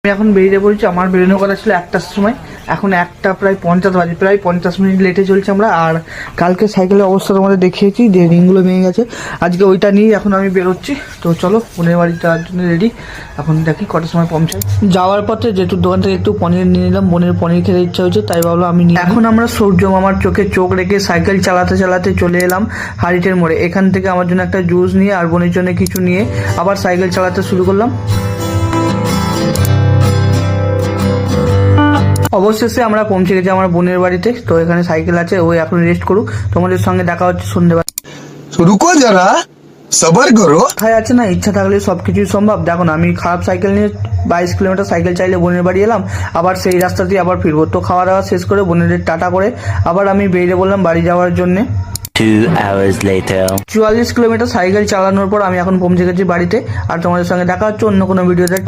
আমি এখন বেরিয়ে পড়েছি। আমার বেরোনোর কথা ছিল 1টার সময়, এখন 1টা প্রায় 50 বাজে, প্রায় 50 মিনিট লেটে চলছে আমরা। আর কালকে সাইকেলের অবস্থা তোমাদের দেখিয়েছি যে রিংগুলো ভেঙে গেছে, আজকে ওইটা নিয়ে এখন আমি বেরোচ্ছি। তো চলো বোনের বাড়ি যাওয়ার জন্য রেডি। এখন দেখি কটার সময় পৌঁছাই। যাওয়ার পথে যেহেতু দোকান থেকে একটু পনির নিয়ে নিলাম, বোনের পনির খেতে ইচ্ছা হয়েছে তাই ভাবলাম আমি নিই। এখন আমরা সূর্য মামার চোখে চোখ রেখে সাইকেল চালাতে চালাতে চলে এলাম হারিটের মোড়ে। এখান থেকে আমার জন্য একটা জুস নিয়ে আর বোনের জন্য কিছু নিয়ে আবার সাইকেল চালাতে শুরু করলাম। অবশেষে আমরা পৌঁছে গেছি আমার বোনের বাড়িতে। তো এখানে সাইকেল আছে, ওই এখন রেস্ট করুক। তোমাদের সঙ্গে দেখা হচ্ছে সন্ধ্যেবেলা। রুকো যারা, সবার করো। কোথায় আছে না, ইচ্ছা থাকলে সবকিছুই সম্ভব। দেখো না, আমি খারাপ সাইকেল নিয়ে 22 কিলোমিটার সাইকেল চাইলে বোনের বাড়ি এলাম, আবার সেই রাস্তা দিয়ে আবার ফিরবো। তো খাওয়া দাওয়া শেষ করে বোনের টাটা করে আবার আমি বেরিয়ে বললাম বাড়ি যাওয়ার জন্য। 2 hours later. 44 কিলোমিটার সাইকেল চালানোর পর আমি এখন পৌঁছে গেছি বাড়িতে। আর তোমাদের সঙ্গে দেখা হচ্ছে অন্য কোনো ভিডিওতে।